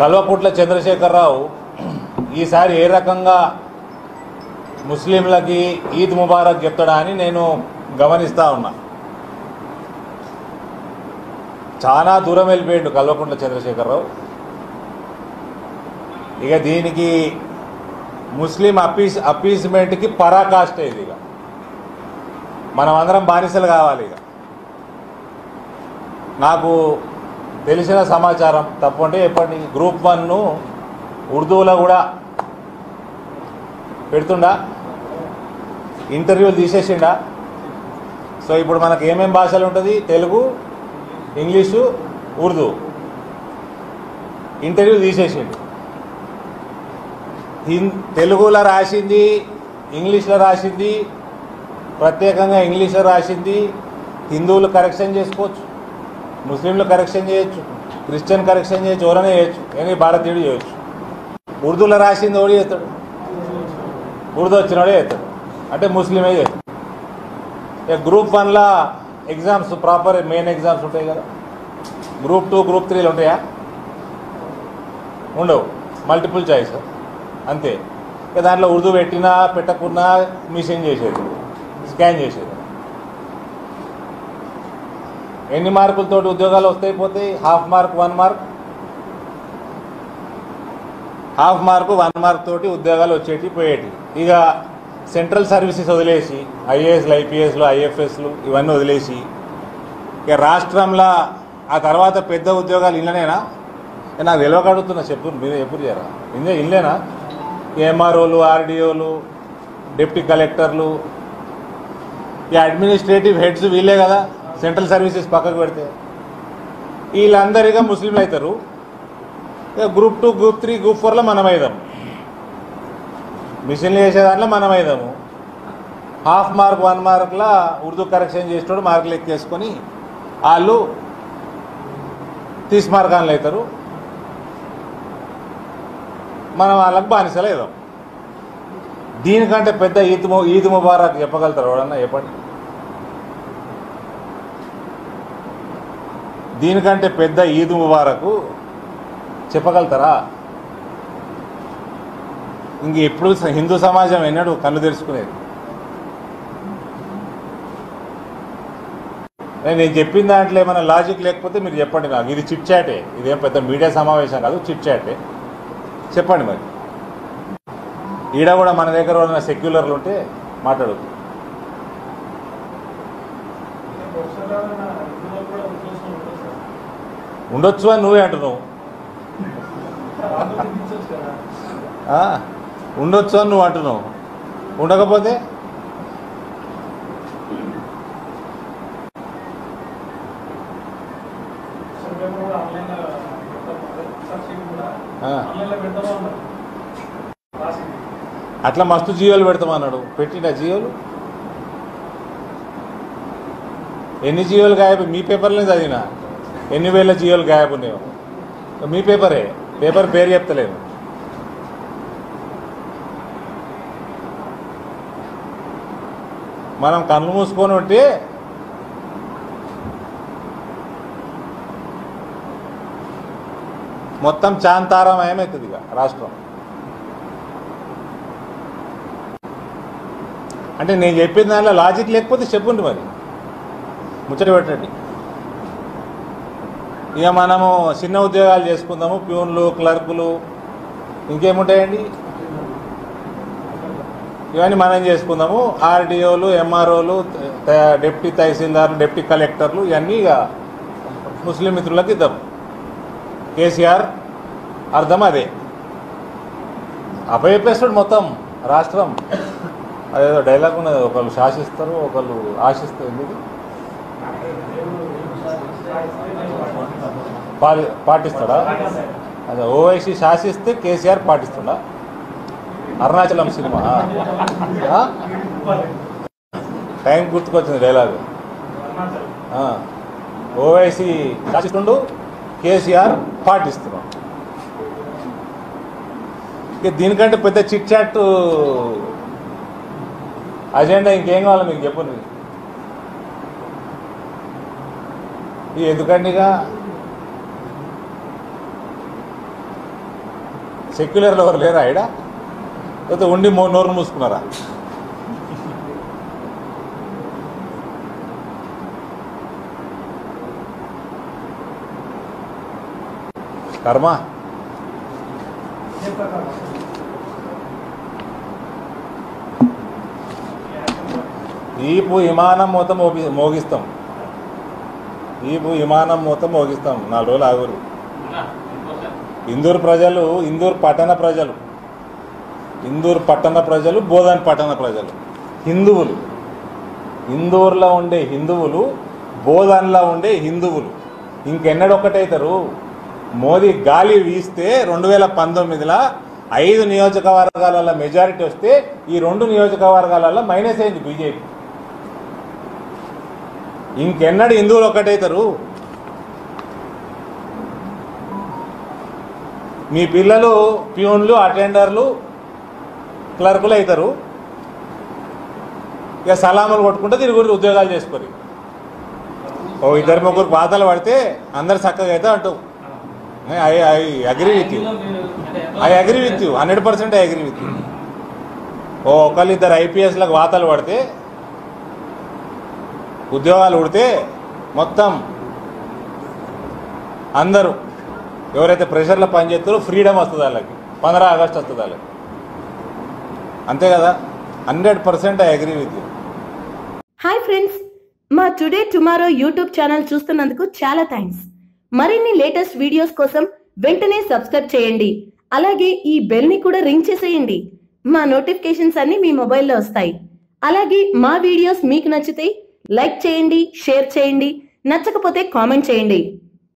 కల్వకుంట్ల చంద్రశేఖరరావు ఈసారి ఏ రకంగా ముస్లింలకి ఈద్ ముబారక్ చెప్తాడా అని నేను గమనిస్తూ ఉన్నా. చాలా దూరం వెళ్ళిపోయాడు కల్వకుంట్ల చంద్రశేఖరరావు. ఇక దీనికి ముస్లిం అప్పీస్మెంట్కి పరాకాష్ట ఇది. ఇక మనం అందరం బానిసలు కావాలి. ఇక నాకు తెలిసిన సమాచారం తప్పంటే చెప్పండి, గ్రూప్ 1 ఉర్దూలో కూడా పెడుతుండా, ఇంటర్వ్యూలు తీసేసిండా. సో ఇప్పుడు మనకు ఏమేం భాషలు ఉంటుంది, తెలుగు, ఇంగ్లీషు, ఉర్దూ. ఇంటర్వ్యూ తీసేసిండు. తెలుగులో రాసింది, ఇంగ్లీష్లో రాసింది, ప్రత్యేకంగా ఇంగ్లీష్లో రాసింది హిందువులు కరెక్షన్ చేసుకోవచ్చు, ముస్లింలు కరెక్షన్ చేయొచ్చు, క్రిస్టియన్ కరెక్షన్ చేయొచ్చు, ఎవరైనా చేయొచ్చు, కానీ భారతీయుడు చేయొచ్చు. ఉర్దూలో రాసింది ఎవడు చేస్తాడు, ఉర్దూ వచ్చినోడే చేస్తాడు, అంటే ముస్లిమే చేస్తాడు. ఇక గ్రూప్ 1లో ఎగ్జామ్స్ ప్రాపర్ మెయిన్ ఎగ్జామ్స్ ఉంటాయి కదా, గ్రూప్ 2 గ్రూప్ 3లు ఉంటాయా? ఉండవు, మల్టిపుల్ చాయిస్ అంతే. ఇక దాంట్లో ఉర్దూ పెట్టినా పెట్టకున్నా మిషన్ చేసేది, స్కాన్ చేసేది. ఎన్ని మార్కులతో ఉద్యోగాలు వస్తాయి పోతాయి? Half mark 1 mark, half mark 1 mark తోటి ఉద్యోగాలు వచ్చేటి పోయేటి. ఇక సెంట్రల్ సర్వీసెస్ వదిలేసి ఐఏఎస్లు, ఐపీఎస్లు, ఐఎఫ్ఎస్లు ఇవన్నీ వదిలేసి ఇక రాష్ట్రంలో ఆ తర్వాత పెద్ద ఉద్యోగాలు ఇళ్ళనేనా? నాకు తెలియక అడుగుతున్నా, చెప్పు మీరు ఎప్పుడు చేయరా? ఇల్లేనా? ఎంఆర్ఓలు, ఆర్డీఓలు, డిప్యూటీ కలెక్టర్లు, ఈ అడ్మినిస్ట్రేటివ్ హెడ్స్ వీళ్ళే కదా. సెంట్రల్ సర్వీసెస్ పక్కకు పెడితే వీళ్ళందరిగా ముస్లింలు అవుతారు. ఇక గ్రూప్ 2 గ్రూప్ 3 గ్రూప్ 4లో మనం అయిదాం, మిషన్లు చేసే దాంట్లో మనం అయిదాము. హాఫ్ మార్క్ 1 మార్క్లో ఉర్దూ కరెక్షన్ చేసేటోడు మార్కులు ఎక్కేసుకొని వాళ్ళు 30 మార్కాలు అవుతారు. మనం వాళ్ళకి బానిసలు అవుదాం. దీనికంటే పెద్ద ఈద్ ముబారక్ చెప్పగలుగుతారు ఎవడన్నా? చెప్పండి. దీనికంటే పెద్ద ఈద్ ముబారక్ చెప్పగలుగుతారా? ఇంక ఎప్పుడు హిందూ సమాజం ఎన్నడూ కళ్ళు తెరుచుకునేది? నేను చెప్పిన దాంట్లో ఏమైనా లాజిక్ లేకపోతే మీరు చెప్పండి నాకు. ఇది చిట్ చాటే, ఇదేం పెద్ద మీడియా సమావేశం కాదు, చిట్ చాటే. చెప్పండి మరి. ఈడ కూడా మన దగ్గర ఉన్న సెక్యులర్లు ఉంటే మాట్లాడదు. ఉండొచ్చు అని నువ్వే అంటున్నావు. ఉండొచ్చు అని నువ్వు అంటున్నావు. ఉండకపోతే అట్లా మస్తు జియోలు పెడతామన్నాడు. పెట్టిన జియోలు ఎన్ని జియోలు గాయబు? మీ పేపర్లోనే చదివినా ఎన్ని వేల జియోలు గాయబు ఉన్నాయో. మీ పేపరే, పేపర్ పేరు చెప్తలేను. మనం కళ్ళు మూసుకొని ఉంటే మొత్తం చాంతారమయమవుతుంది ఇక రాష్ట్రం. అంటే నేను చెప్పిన దానిలో లాజిక్ లేకపోతే చెప్పండి మరి, ముచ్చట పెట్టండి. ఇక మనము చిన్న ఉద్యోగాలు చేసుకుందాము, ప్యూన్లు, క్లర్కులు, ఇంకేముంటాయండి ఇవన్నీ మనం చేసుకుందాము. ఆర్డీఓలు, ఎంఆర్ఓలు, డిప్యూటీ తహసీల్దార్లు, డిప్యూటీ కలెక్టర్లు ఇవన్నీ ఇక ముస్లిం మిత్రులకు ఇద్దాం. కేసీఆర్ అర్థం అదే, అప్పచెప్పేస్తాడు మొత్తం రాష్ట్రం. అదేదో డైలాగ్ ఉన్నది, ఒకళ్ళు శాసిస్తారు ఒకళ్ళు ఆశిస్తారు. ఎందుకు పాటిస్తాడా? అదే ఓవైసీ శాసిస్తే కేసీఆర్ పాటిస్తాడా? అరుణాచలం సినిమా టైం గుర్తుకొచ్చింది డైలాగ్. ఓవైసీ శాసిస్తుండు, కేసీఆర్ పాటిస్తున్నాడు. ఇక దీనికంటే పెద్ద చిట్ చాట్ అజెండా ఇంకేం కావాలి మీకు? చెప్పండి. ఎందుకండి ఇక సెక్యులర్లో ఎవరు లేరా ఈడ? లేకపోతే ఉండి నోరు మూసుకున్నారా? కర్మ. ఈపు విమానం మొత్తం మోగిస్తాం, ఈపు విమానం మొత్తం మోగిస్తాం. 4 రోజులు ఆగురు. ఇందూరు ప్రజలు, ఇందూరు పట్టణ ప్రజలు, బోధన్ పట్టణ ప్రజలు హిందువులు. ఇందూరులో ఉండే హిందువులు, బోధన్లో ఉండే హిందువులు ఇంకెన్నడొక్కటవుతారు? మోదీ గాలి వీస్తే 2019లో 5 నియోజకవర్గాలలో మెజారిటీ వస్తే ఈ 2 నియోజకవర్గాలలో మైనస్ అయింది బీజేపీ. ఇంకెన్నడు హిందువులు ఒక్కటవుతారు? మీ పిల్లలు ప్యూన్లు, అటెండర్లు, క్లర్కులు అవుతారు. ఇక సలాములు కొట్టుకుంటే తిరుగురు, ఉద్యోగాలు చేసుకోరు. ఓ 2-3 పాతలు పడితే అందరు చక్కగా అయితే అంటావు. I agree with you, 100% I agree with you. ఓ 1-2 IPSలకు వాతలు పడితే, ఉద్యోగాలు ఉడితే మొత్తం అందరూ ఎవరైతే ప్రెషర్లో పనిచేస్తారో ఫ్రీడమ్ వస్తుంది వాళ్ళకి, 15 ఆగస్టు వస్తుంది వాళ్ళకి. అంతే కదా? 100% I agree with you. Hi friends, మా టుడే టుమారో యూట్యూబ్ ఛానల్ చూస్తున్నందుకు చాలా థ్యాంక్స్. మరిన్ని లేటెస్ట్ వీడియోస్ కోసం వెంటనే సబ్స్క్రైబ్ చేయండి. అలాగే ఈ బెల్ ని కూడా రింగ్ చేసేయండి. మా నోటిఫికేషన్స్ అన్ని మీ మొబైల్లో వస్తాయి. అలాగే మా వీడియోస్ మీకు నచ్చితే లైక్ చేయండి, షేర్ చేయండి, నచ్చకపోతే కామెంట్ చేయండి.